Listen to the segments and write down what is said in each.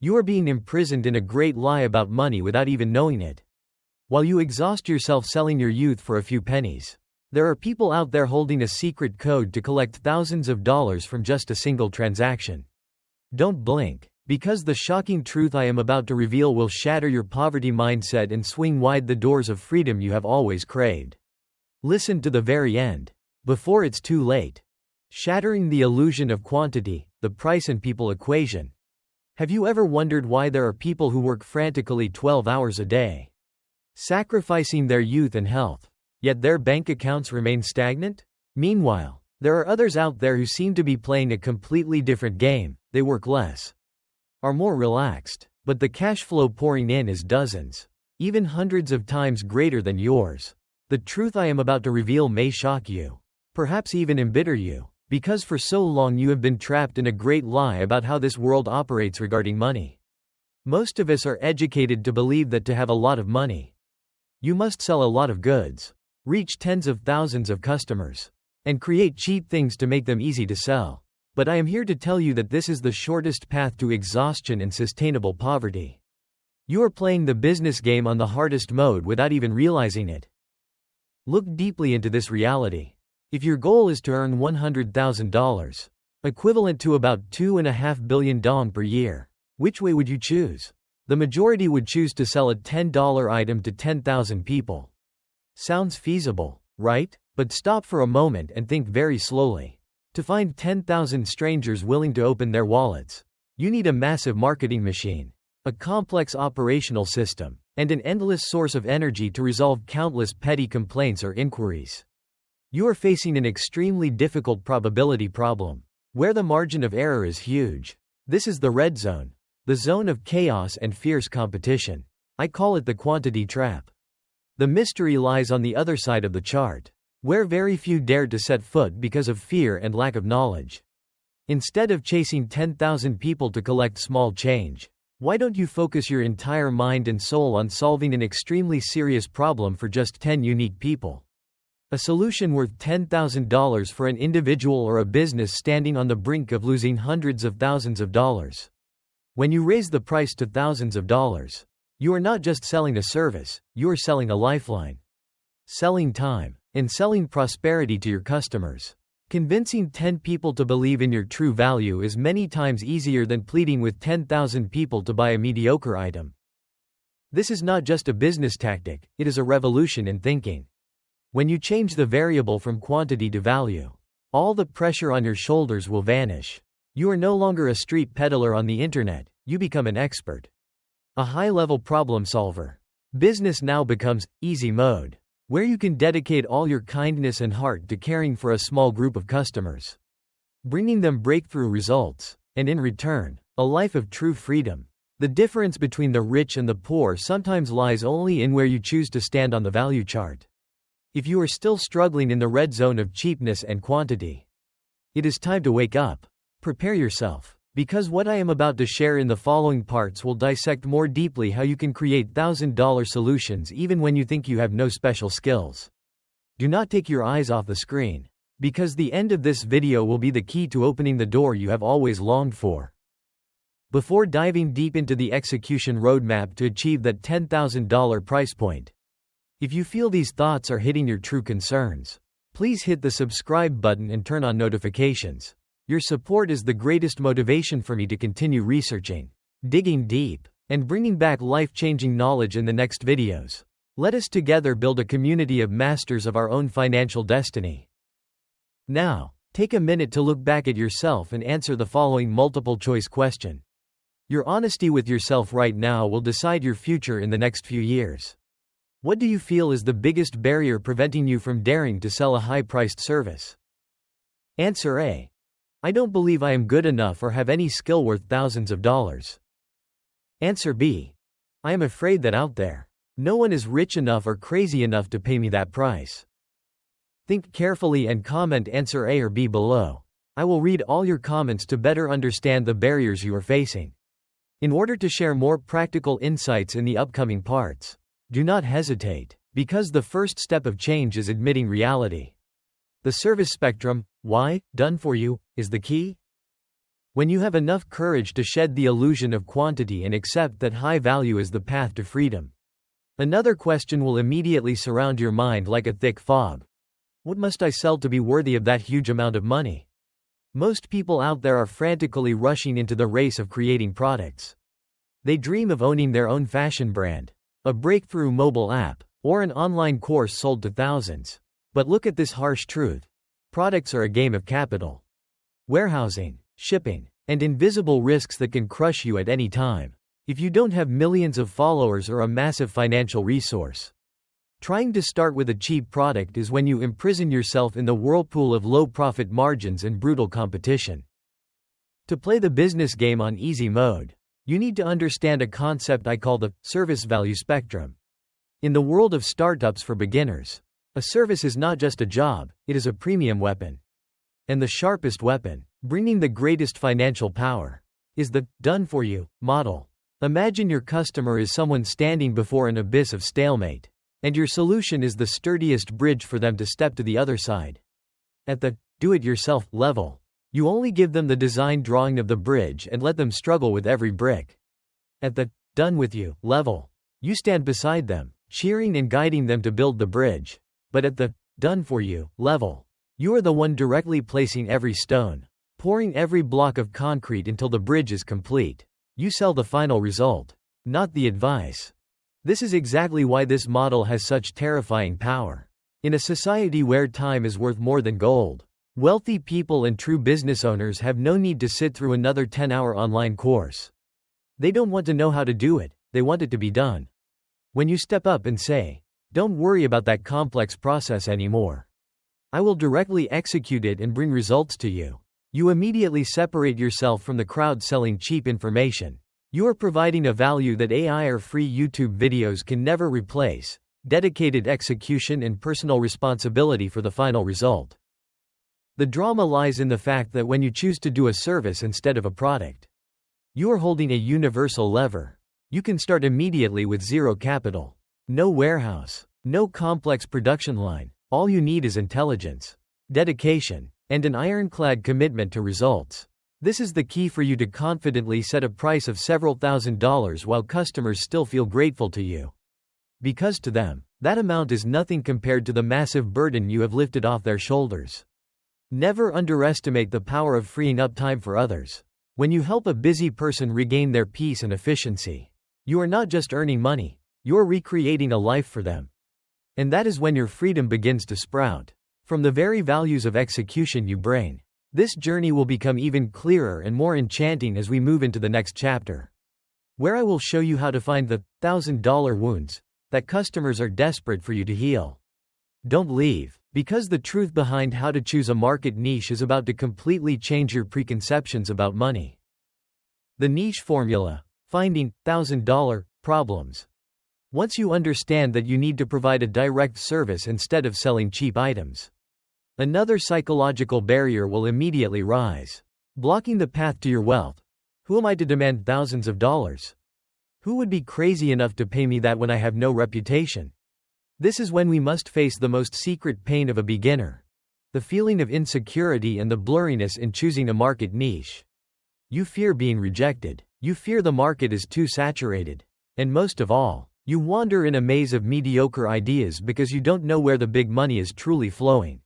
You are being imprisoned in a great lie about money without even knowing it. While you exhaust yourself selling your youth for a few pennies, there are people out there holding a secret code to collect thousands of dollars from just a single transaction. Don't blink, because the shocking truth I am about to reveal will shatter your poverty mindset and swing wide the doors of freedom you have always craved. Listen to the very end, before it's too late. Shattering the illusion of quantity, the price and people equation. Have you ever wondered why there are people who work frantically 12 hours a day, sacrificing their youth and health, yet their bank accounts remain stagnant? Meanwhile, there are others out there who seem to be playing a completely different game. They work less, are more relaxed, but the cash flow pouring in is dozens, even hundreds of times greater than yours. The truth I am about to reveal may shock you, perhaps even embitter you, because for so long you have been trapped in a great lie about how this world operates regarding money. Most of us are educated to believe that to have a lot of money, you must sell a lot of goods, reach tens of thousands of customers, and create cheap things to make them easy to sell. But I am here to tell you that this is the shortest path to exhaustion and sustainable poverty. You are playing the business game on the hardest mode without even realizing it. Look deeply into this reality. If your goal is to earn $100,000, equivalent to about $2.5 billion per year, which way would you choose? The majority would choose to sell a $10 item to 10,000 people. Sounds feasible, right? But stop for a moment and think very slowly. To find 10,000 strangers willing to open their wallets, you need a massive marketing machine, a complex operational system, and an endless source of energy to resolve countless petty complaints or inquiries. You are facing an extremely difficult probability problem, where the margin of error is huge. This is the red zone, the zone of chaos and fierce competition. I call it the quantity trap. The mystery lies on the other side of the chart, where very few dared to set foot because of fear and lack of knowledge. Instead of chasing 10,000 people to collect small change, why don't you focus your entire mind and soul on solving an extremely serious problem for just 10 unique people? A solution worth $10,000 for an individual or a business standing on the brink of losing hundreds of thousands of dollars. When you raise the price to thousands of dollars, you are not just selling a service, you are selling a lifeline. Selling time, and selling prosperity to your customers. Convincing 10 people to believe in your true value is many times easier than pleading with 10,000 people to buy a mediocre item. This is not just a business tactic, it is a revolution in thinking. When you change the variable from quantity to value, all the pressure on your shoulders will vanish. You are no longer a street peddler on the internet, you become an expert. A high-level problem solver. Business now becomes easy mode, where you can dedicate all your kindness and heart to caring for a small group of customers, bringing them breakthrough results, and in return, a life of true freedom. The difference between the rich and the poor sometimes lies only in where you choose to stand on the value chart. If you are still struggling in the red zone of cheapness and quantity, it is time to wake up. Prepare yourself, because what I am about to share in the following parts will dissect more deeply how you can create $1,000 solutions even when you think you have no special skills. Do not take your eyes off the screen, because the end of this video will be the key to opening the door you have always longed for. Before diving deep into the execution roadmap to achieve that $10,000 price point, if you feel these thoughts are hitting your true concerns, please hit the subscribe button and turn on notifications. Your support is the greatest motivation for me to continue researching, digging deep, and bringing back life-changing knowledge in the next videos. Let us together build a community of masters of our own financial destiny. Now, take a minute to look back at yourself and answer the following multiple-choice question. Your honesty with yourself right now will decide your future in the next few years. What do you feel is the biggest barrier preventing you from daring to sell a high-priced service? Answer A. I don't believe I am good enough or have any skill worth thousands of dollars. Answer B. I am afraid that out there, no one is rich enough or crazy enough to pay me that price. Think carefully and comment answer A or B below. I will read all your comments to better understand the barriers you are facing. In order to share more practical insights in the upcoming parts, do not hesitate, because the first step of change is admitting reality. The service spectrum, why, done for you, is the key. When you have enough courage to shed the illusion of quantity and accept that high value is the path to freedom. Another question will immediately surround your mind like a thick fog. What must I sell to be worthy of that huge amount of money? Most people out there are frantically rushing into the race of creating products. They dream of owning their own fashion brand, a breakthrough mobile app, or an online course sold to thousands. But look at this harsh truth. Products are a game of capital. Warehousing, shipping, and invisible risks that can crush you at any time. If you don't have millions of followers or a massive financial resource, trying to start with a cheap product is when you imprison yourself in the whirlpool of low profit margins and brutal competition. To play the business game on easy mode, you need to understand a concept I call the service value spectrum. In the world of startups for beginners, a service is not just a job, it is a premium weapon. And the sharpest weapon, bringing the greatest financial power, is the done-for-you model. Imagine your customer is someone standing before an abyss of stalemate, and your solution is the sturdiest bridge for them to step to the other side. At the do-it-yourself level, you only give them the design drawing of the bridge and let them struggle with every brick. At the done-with-you level, you stand beside them, cheering and guiding them to build the bridge. But at the done-for-you level, you are the one directly placing every stone, pouring every block of concrete until the bridge is complete. You sell the final result, not the advice. This is exactly why this model has such terrifying power. In a society where time is worth more than gold, wealthy people and true business owners have no need to sit through another 10-hour online course. They don't want to know how to do it, they want it to be done. When you step up and say, "Don't worry about that complex process anymore. I will directly execute it and bring results to you," you immediately separate yourself from the crowd selling cheap information. You are providing a value that AI or free YouTube videos can never replace: dedicated execution and personal responsibility for the final result. The drama lies in the fact that when you choose to do a service instead of a product, you are holding a universal lever. You can start immediately with zero capital. No warehouse, no complex production line. All you need is intelligence, dedication, and an ironclad commitment to results. This is the key for you to confidently set a price of several $1,000s while customers still feel grateful to you. Because to them, that amount is nothing compared to the massive burden you have lifted off their shoulders. Never underestimate the power of freeing up time for others. When you help a busy person regain their peace and efficiency, you are not just earning money, you are recreating a life for them. And that is when your freedom begins to sprout from the very values of execution you bring. This journey will become even clearer and more enchanting as we move into the next chapter, where I will show you how to find the $1,000 wounds that customers are desperate for you to heal. Don't leave, because the truth behind how to choose a market niche is about to completely change your preconceptions about money. The niche formula: finding $1,000 problems. Once you understand that you need to provide a direct service instead of selling cheap items, another psychological barrier will immediately rise, blocking the path to your wealth. Who am I to demand thousands of dollars? Who would be crazy enough to pay me that when I have no reputation? This is when we must face the most secret pain of a beginner: the feeling of insecurity and the blurriness in choosing a market niche. You fear being rejected. You fear the market is too saturated. And most of all, you wander in a maze of mediocre ideas because you don't know where the big money is truly flowing.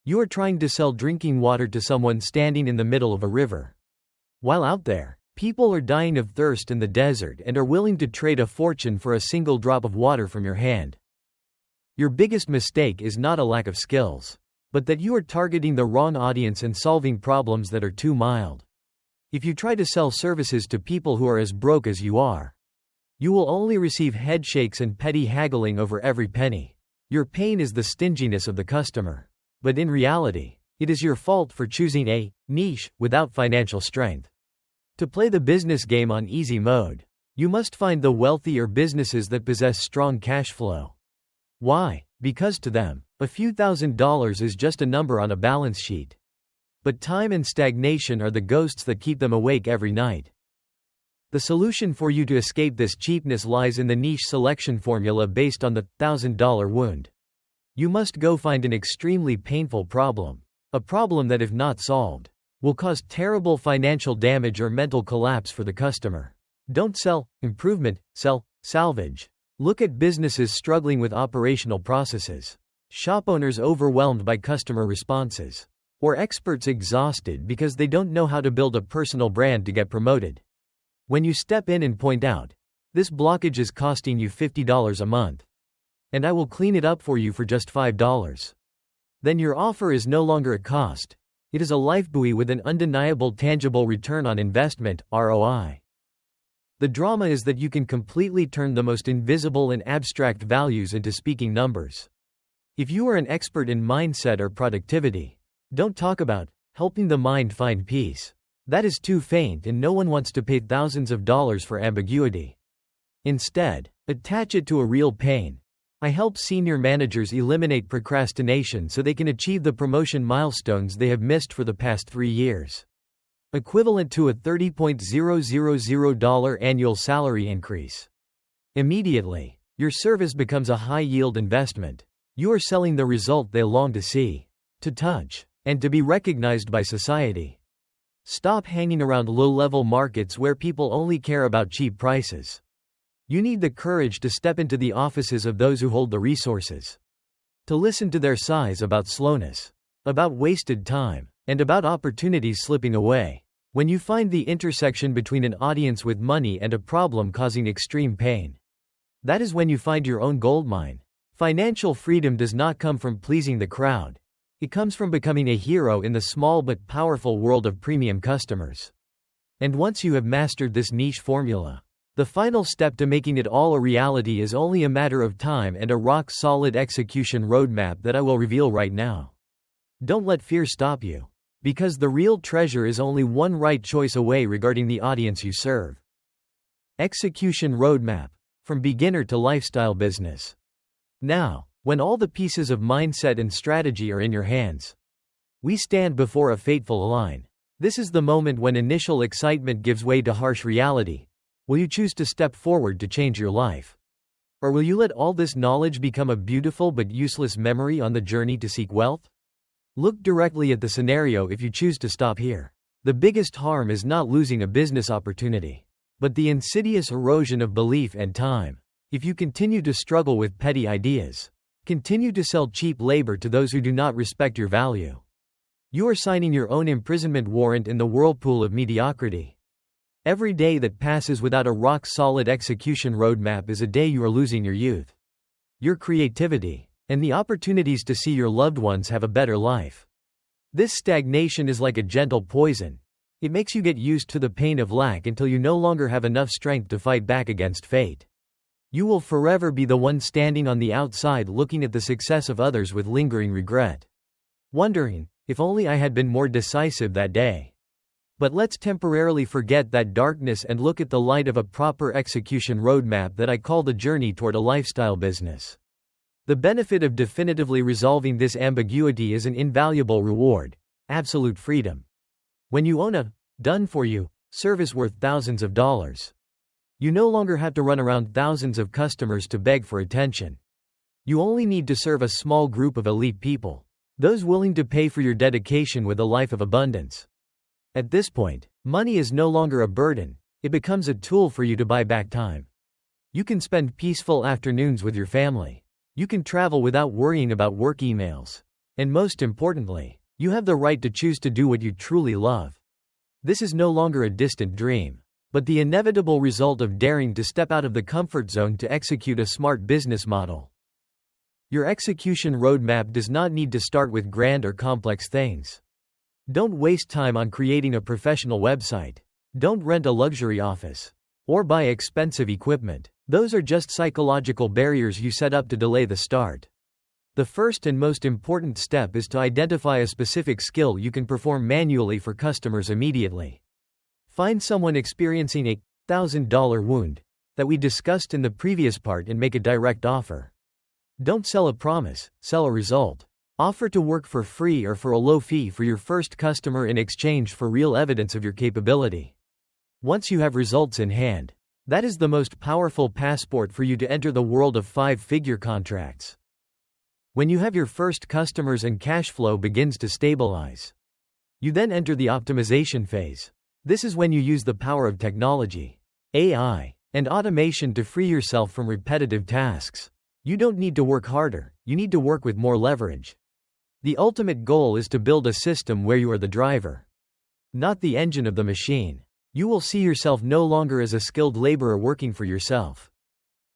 You are trying to sell drinking water to someone standing in the middle of a river. While out there, people are dying of thirst in the desert and are willing to trade a fortune for a single drop of water from your hand. Your biggest mistake is not a lack of skills, but that you are targeting the wrong audience and solving problems that are too mild. If you try to sell services to people who are as broke as you are, you will only receive headshakes and petty haggling over every penny. Your pain is the stinginess of the customer. But in reality, it is your fault for choosing a niche without financial strength. To play the business game on easy mode, you must find the wealthy or businesses that possess strong cash flow. Why? Because to them, a few $1,000s is just a number on a balance sheet. But time and stagnation are the ghosts that keep them awake every night. The solution for you to escape this cheapness lies in the niche selection formula based on the $1,000 wound. You must go find an extremely painful problem. A problem that, if not solved, will cause terrible financial damage or mental collapse for the customer. Don't sell improvement, sell salvage. Look at businesses struggling with operational processes, shop owners overwhelmed by customer responses, or experts exhausted because they don't know how to build a personal brand to get promoted. When you step in and point out, "This blockage is costing you $50 a month, and I will clean it up for you for just $5. Then your offer is no longer a cost. It is a lifebuoy with an undeniable tangible return on investment, ROI. The drama is that you can completely turn the most invisible and abstract values into speaking numbers. If you are an expert in mindset or productivity, don't talk about helping the mind find peace. That is too faint and no one wants to pay thousands of dollars for ambiguity. Instead, attach it to a real pain. I help senior managers eliminate procrastination so they can achieve the promotion milestones they have missed for the past 3 years. Equivalent to a $30,000 annual salary increase. Immediately, your service becomes a high-yield investment. You are selling the result they long to see, to touch, and to be recognized by society. Stop hanging around low-level markets where people only care about cheap prices. You need the courage to step into the offices of those who hold the resources. To listen to their sighs about slowness, about wasted time, and about opportunities slipping away. When you find the intersection between an audience with money and a problem causing extreme pain, that is when you find your own goldmine. Financial freedom does not come from pleasing the crowd. It comes from becoming a hero in the small but powerful world of premium customers. And once you have mastered this niche formula, the final step to making it all a reality is only a matter of time and a rock-solid execution roadmap that I will reveal right now. Don't let fear stop you. Because the real treasure is only one right choice away regarding the audience you serve. Execution roadmap. From beginner to lifestyle business. Now, when all the pieces of mindset and strategy are in your hands, we stand before a fateful line. This is the moment when initial excitement gives way to harsh reality. Will you choose to step forward to change your life? Or will you let all this knowledge become a beautiful but useless memory on the journey to seek wealth? Look directly at the scenario if you choose to stop here. The biggest harm is not losing a business opportunity, but the insidious erosion of belief and time. If you continue to struggle with petty ideas, continue to sell cheap labor to those who do not respect your value, you are signing your own imprisonment warrant in the whirlpool of mediocrity. Every day that passes without a rock-solid execution roadmap is a day you are losing your youth, your creativity, and the opportunities to see your loved ones have a better life. This stagnation is like a gentle poison. It makes you get used to the pain of lack until you no longer have enough strength to fight back against fate. You will forever be the one standing on the outside looking at the success of others with lingering regret, wondering, if only I had been more decisive that day. But let's temporarily forget that darkness and look at the light of a proper execution roadmap that I call the journey toward a lifestyle business. The benefit of definitively resolving this ambiguity is an invaluable reward, absolute freedom. When you own a done-for-you service worth thousands of dollars, you no longer have to run around thousands of customers to beg for attention. You only need to serve a small group of elite people, those willing to pay for your dedication with a life of abundance. At this point, money is no longer a burden, it becomes a tool for you to buy back time. You can spend peaceful afternoons with your family. You can travel without worrying about work emails. And most importantly, you have the right to choose to do what you truly love. This is no longer a distant dream, but the inevitable result of daring to step out of the comfort zone to execute a smart business model. Your execution roadmap does not need to start with grand or complex things. Don't waste time on creating a professional website. Don't rent a luxury office, or buy expensive equipment. Those are just psychological barriers you set up to delay the start. The first and most important step is to identify a specific skill you can perform manually for customers immediately. Find someone experiencing a $1,000 wound that we discussed in the previous part and make a direct offer. Don't sell a promise, sell a result. Offer to work for free or for a low fee for your first customer in exchange for real evidence of your capability. Once you have results in hand, that is the most powerful passport for you to enter the world of 5-figure contracts. When you have your first customers and cash flow begins to stabilize, You then enter the optimization phase. This is when you use the power of technology, AI, and automation to free yourself from repetitive tasks. You don't need to work harder, you need to work with more leverage. The ultimate goal is to build a system where you are the driver, not the engine of the machine. You will see yourself no longer as a skilled laborer working for yourself,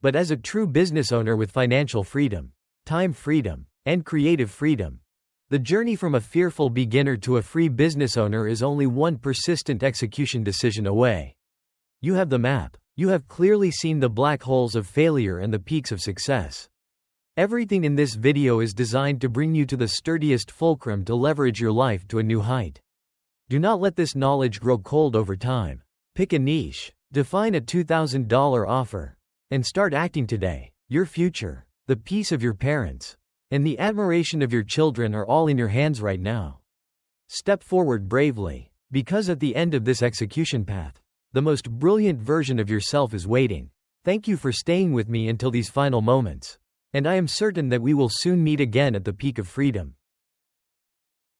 but as a true business owner with financial freedom, time freedom, and creative freedom. The journey from a fearful beginner to a free business owner is only one persistent execution decision away. You have the map. You have clearly seen the black holes of failure and the peaks of success. Everything in this video is designed to bring you to the sturdiest fulcrum to leverage your life to a new height. Do not let this knowledge grow cold over time. Pick a niche, define a $2,000 offer, and start acting today. Your future, the peace of your parents, and the admiration of your children are all in your hands right now. Step forward bravely, because at the end of this execution path, the most brilliant version of yourself is waiting. Thank you for staying with me until these final moments, and I am certain that we will soon meet again at the peak of freedom.